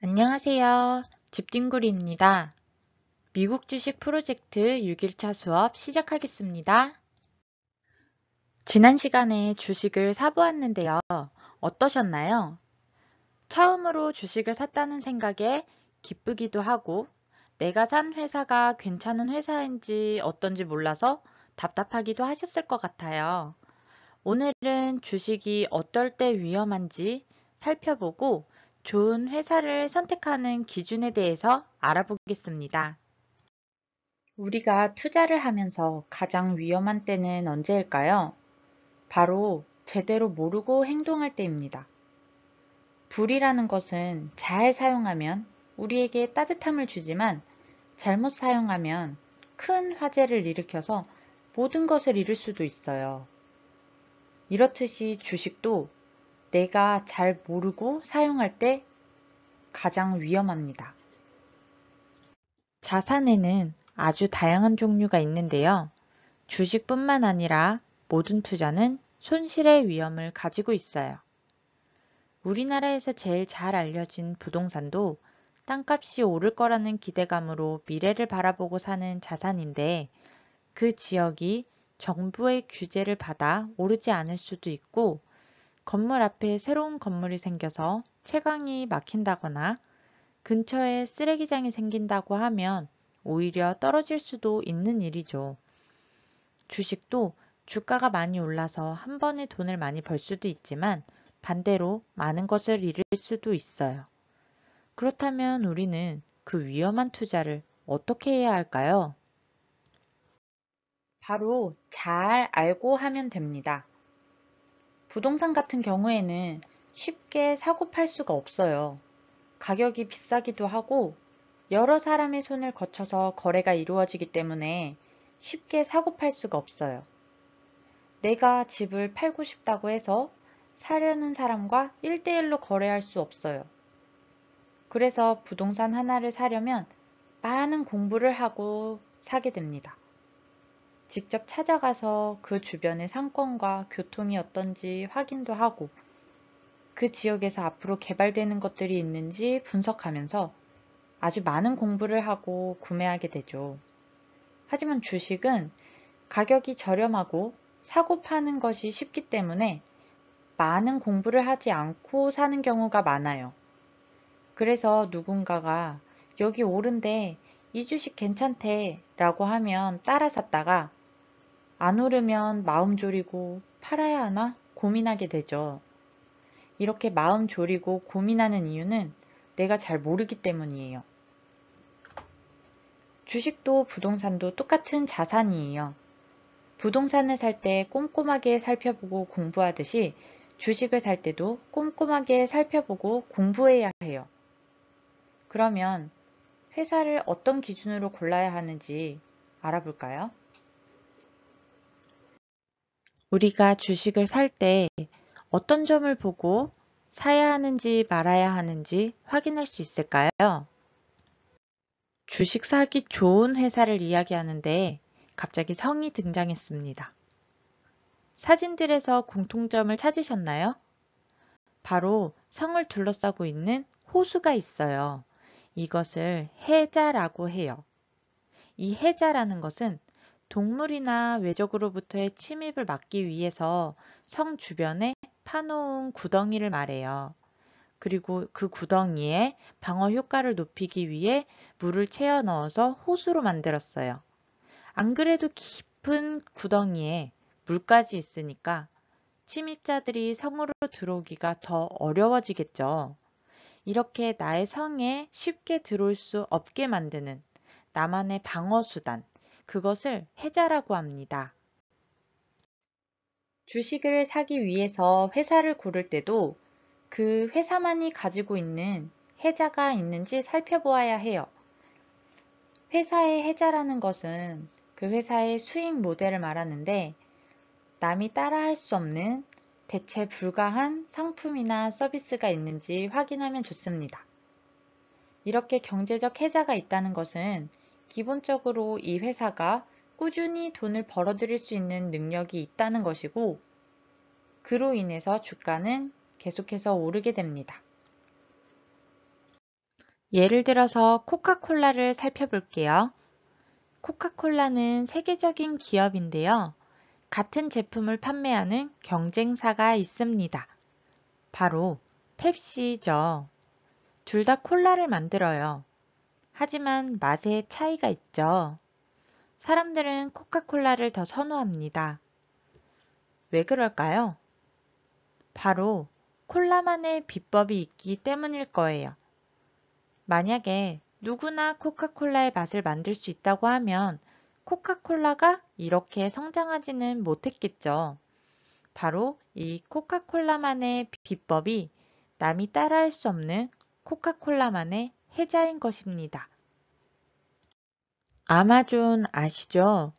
안녕하세요. 집din구리입니다. 미국 주식 프로젝트 6일차 수업 시작하겠습니다. 지난 시간에 주식을 사보았는데요. 어떠셨나요? 처음으로 주식을 샀다는 생각에 기쁘기도 하고 내가 산 회사가 괜찮은 회사인지 어떤지 몰라서 답답하기도 하셨을 것 같아요. 오늘은 주식이 어떨 때 위험한지 살펴보고 좋은 회사를 선택하는 기준에 대해서 알아보겠습니다. 우리가 투자를 하면서 가장 위험한 때는 언제일까요? 바로 제대로 모르고 행동할 때입니다. 불이라는 것은 잘 사용하면 우리에게 따뜻함을 주지만 잘못 사용하면 큰 화재를 일으켜서 모든 것을 잃을 수도 있어요. 이렇듯이 주식도 내가 잘 모르고 사용할 때 가장 위험합니다. 자산에는 아주 다양한 종류가 있는데요. 주식뿐만 아니라 모든 투자는 손실의 위험을 가지고 있어요. 우리나라에서 제일 잘 알려진 부동산도 땅값이 오를 거라는 기대감으로 미래를 바라보고 사는 자산인데 그 지역이 정부의 규제를 받아 오르지 않을 수도 있고 건물 앞에 새로운 건물이 생겨서 채광이 막힌다거나 근처에 쓰레기장이 생긴다고 하면 오히려 떨어질 수도 있는 일이죠. 주식도 주가가 많이 올라서 한 번에 돈을 많이 벌 수도 있지만 반대로 많은 것을 잃을 수도 있어요. 그렇다면 우리는 그 위험한 투자를 어떻게 해야 할까요? 바로 잘 알고 하면 됩니다. 부동산 같은 경우에는 쉽게 사고 팔 수가 없어요. 가격이 비싸기도 하고 여러 사람의 손을 거쳐서 거래가 이루어지기 때문에 쉽게 사고 팔 수가 없어요. 내가 집을 팔고 싶다고 해서 사려는 사람과 1대1로 거래할 수 없어요. 그래서 부동산 하나를 사려면 많은 공부를 하고 사게 됩니다. 직접 찾아가서 그 주변의 상권과 교통이 어떤지 확인도 하고 그 지역에서 앞으로 개발되는 것들이 있는지 분석하면서 아주 많은 공부를 하고 구매하게 되죠. 하지만 주식은 가격이 저렴하고 사고 파는 것이 쉽기 때문에 많은 공부를 하지 않고 사는 경우가 많아요. 그래서 누군가가 여기 오른데 이 주식 괜찮대 라고 하면 따라 샀다가 안 오르면 마음 졸이고 팔아야 하나 고민하게 되죠. 이렇게 마음 졸이고 고민하는 이유는 내가 잘 모르기 때문이에요. 주식도 부동산도 똑같은 자산이에요. 부동산을 살 때 꼼꼼하게 살펴보고 공부하듯이 주식을 살 때도 꼼꼼하게 살펴보고 공부해야 해요. 그러면 회사를 어떤 기준으로 골라야 하는지 알아볼까요? 우리가 주식을 살 때 어떤 점을 보고 사야 하는지 말아야 하는지 확인할 수 있을까요? 주식 사기 좋은 회사를 이야기하는데 갑자기 성이 등장했습니다. 사진들에서 공통점을 찾으셨나요? 바로 성을 둘러싸고 있는 호수가 있어요. 이것을 해자라고 해요. 이 해자라는 것은 동물이나 외적으로부터의 침입을 막기 위해서 성 주변에 파놓은 구덩이를 말해요. 그리고 그 구덩이에 방어 효과를 높이기 위해 물을 채워 넣어서 호수로 만들었어요. 안 그래도 깊은 구덩이에 물까지 있으니까 침입자들이 성으로 들어오기가 더 어려워지겠죠. 이렇게 나의 성에 쉽게 들어올 수 없게 만드는 나만의 방어수단, 그것을 해자라고 합니다. 주식을 사기 위해서 회사를 고를 때도 그 회사만이 가지고 있는 해자가 있는지 살펴보아야 해요. 회사의 해자라는 것은 그 회사의 수익 모델을 말하는데 남이 따라할 수 없는 대체 불가한 상품이나 서비스가 있는지 확인하면 좋습니다. 이렇게 경제적 해자가 있다는 것은 기본적으로 이 회사가 꾸준히 돈을 벌어들일 수 있는 능력이 있다는 것이고 그로 인해서 주가는 계속해서 오르게 됩니다. 예를 들어서 코카콜라를 살펴볼게요. 코카콜라는 세계적인 기업인데요. 같은 제품을 판매하는 경쟁사가 있습니다. 바로 펩시죠. 둘 다 콜라를 만들어요. 하지만 맛에 차이가 있죠. 사람들은 코카콜라를 더 선호합니다. 왜 그럴까요? 바로 콜라만의 비법이 있기 때문일 거예요. 만약에 누구나 코카콜라의 맛을 만들 수 있다고 하면 코카콜라가 이렇게 성장하지는 못했겠죠. 바로 이 코카콜라만의 비법이 남이 따라할 수 없는 코카콜라만의 혜자인 것입니다. 아마존 아시죠?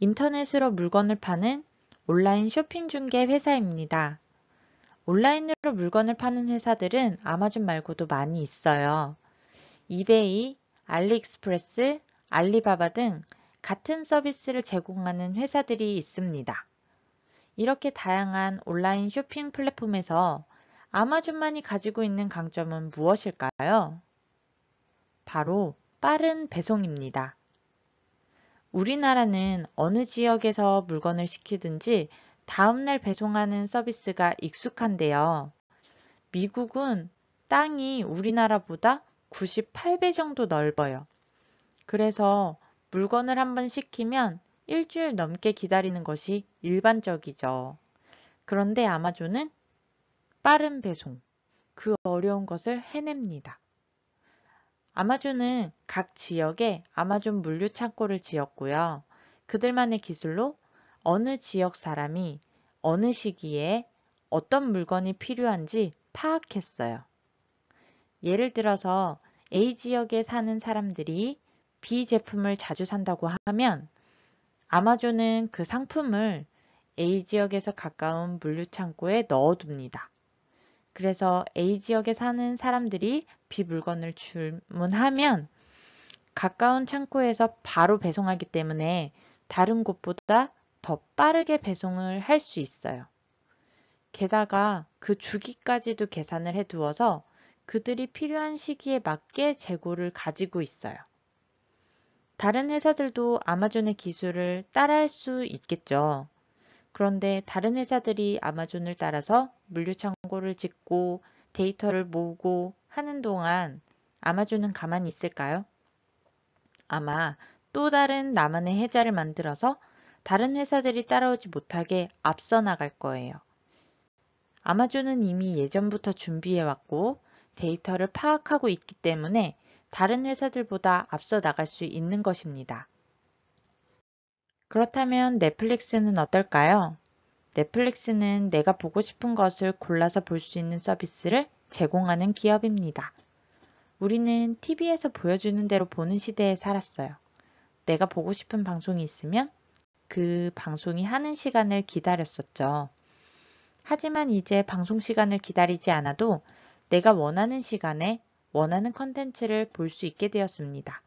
인터넷으로 물건을 파는 온라인 쇼핑 중개 회사입니다. 온라인으로 물건을 파는 회사들은 아마존 말고도 많이 있어요. 이베이, 알리익스프레스, 알리바바 등 같은 서비스를 제공하는 회사들이 있습니다. 이렇게 다양한 온라인 쇼핑 플랫폼에서 아마존만이 가지고 있는 강점은 무엇일까요? 바로 빠른 배송입니다. 우리나라는 어느 지역에서 물건을 시키든지 다음날 배송하는 서비스가 익숙한데요. 미국은 땅이 우리나라보다 98배 정도 넓어요. 그래서 물건을 한번 시키면 일주일 넘게 기다리는 것이 일반적이죠. 그런데 아마존은 빠른 배송, 그 어려운 것을 해냅니다. 아마존은 각 지역에 아마존 물류 창고를 지었고요. 그들만의 기술로 어느 지역 사람이 어느 시기에 어떤 물건이 필요한지 파악했어요. 예를 들어서 A 지역에 사는 사람들이 B 제품을 자주 산다고 하면 아마존은 그 상품을 A 지역에서 가까운 물류 창고에 넣어둡니다. 그래서 A 지역에 사는 사람들이 B 물건을 주문하면 가까운 창고에서 바로 배송하기 때문에 다른 곳보다 더 빠르게 배송을 할 수 있어요. 게다가 그 주기까지도 계산을 해 두어서 그들이 필요한 시기에 맞게 재고를 가지고 있어요. 다른 회사들도 아마존의 기술을 따라할 수 있겠죠. 그런데 다른 회사들이 아마존을 따라서 물류 창고를 짓고 데이터를 모으고 하는 동안 아마존은 가만히 있을까요? 아마 또 다른 나만의 혜자를 만들어서 다른 회사들이 따라오지 못하게 앞서 나갈 거예요. 아마존은 이미 예전부터 준비해왔고 데이터를 파악하고 있기 때문에 다른 회사들보다 앞서 나갈 수 있는 것입니다. 그렇다면 넷플릭스는 어떨까요? 넷플릭스는 내가 보고 싶은 것을 골라서 볼 수 있는 서비스를 제공하는 기업입니다. 우리는 TV에서 보여주는 대로 보는 시대에 살았어요. 내가 보고 싶은 방송이 있으면 그 방송이 하는 시간을 기다렸었죠. 하지만 이제 방송 시간을 기다리지 않아도 내가 원하는 시간에 원하는 컨텐츠를 볼 수 있게 되었습니다.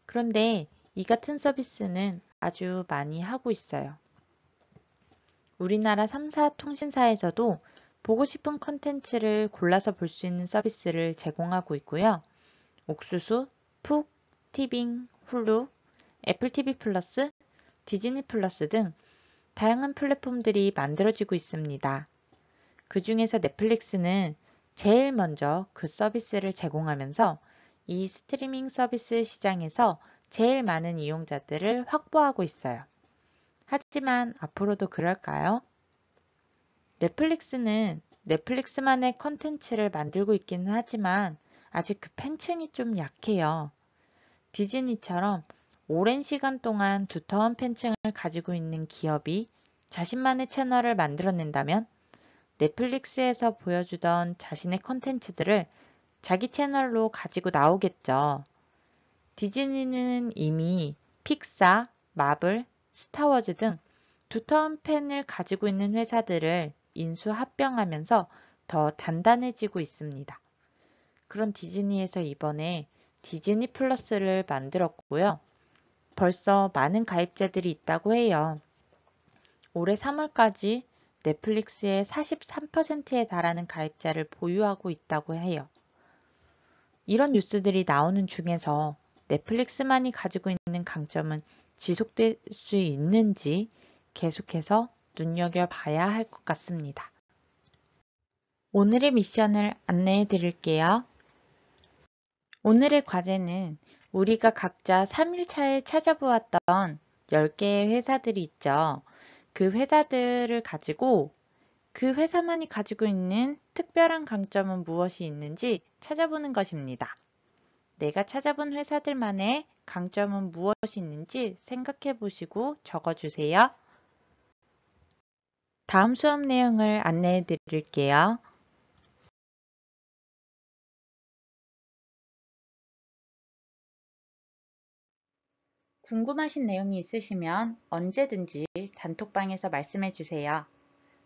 그런데 이 같은 서비스는 아주 많이 하고 있어요. 우리나라 3사 통신사에서도 보고 싶은 컨텐츠를 골라서 볼 수 있는 서비스를 제공하고 있고요. 옥수수, 푹, 티빙, 훌루, 애플 TV 플러스, 디즈니 플러스 등 다양한 플랫폼들이 만들어지고 있습니다. 그 중에서 넷플릭스는 제일 먼저 그 서비스를 제공하면서 이 스트리밍 서비스 시장에서 제일 많은 이용자들을 확보하고 있어요. 하지만 앞으로도 그럴까요? 넷플릭스는 넷플릭스만의 컨텐츠를 만들고 있기는 하지만 아직 그 팬층이 좀 약해요. 디즈니처럼 오랜 시간 동안 두터운 팬층을 가지고 있는 기업이 자신만의 채널을 만들어낸다면 넷플릭스에서 보여주던 자신의 컨텐츠들을 자기 채널로 가지고 나오겠죠. 디즈니는 이미 픽사, 마블, 스타워즈 등 두터운 팬을 가지고 있는 회사들을 인수합병하면서 더 단단해지고 있습니다. 그런 디즈니에서 이번에 디즈니 플러스를 만들었고요. 벌써 많은 가입자들이 있다고 해요. 올해 3월까지 넷플릭스의 43%에 달하는 가입자를 보유하고 있다고 해요. 이런 뉴스들이 나오는 중에서 넷플릭스만이 가지고 있는 강점은 지속될 수 있는지 계속해서 눈여겨봐야 할 것 같습니다. 오늘의 미션을 안내해 드릴게요. 오늘의 과제는 우리가 각자 3일차에 찾아보았던 10개의 회사들이 있죠. 그 회사들을 가지고 그 회사만이 가지고 있는 특별한 강점은 무엇이 있는지 찾아보는 것입니다. 내가 찾아본 회사들만의 강점은 무엇이 있는지 생각해 보시고 적어주세요. 다음 수업 내용을 안내해 드릴게요. 궁금하신 내용이 있으시면 언제든지 단톡방에서 말씀해 주세요.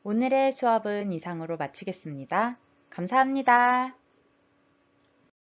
오늘의 수업은 이상으로 마치겠습니다. 감사합니다.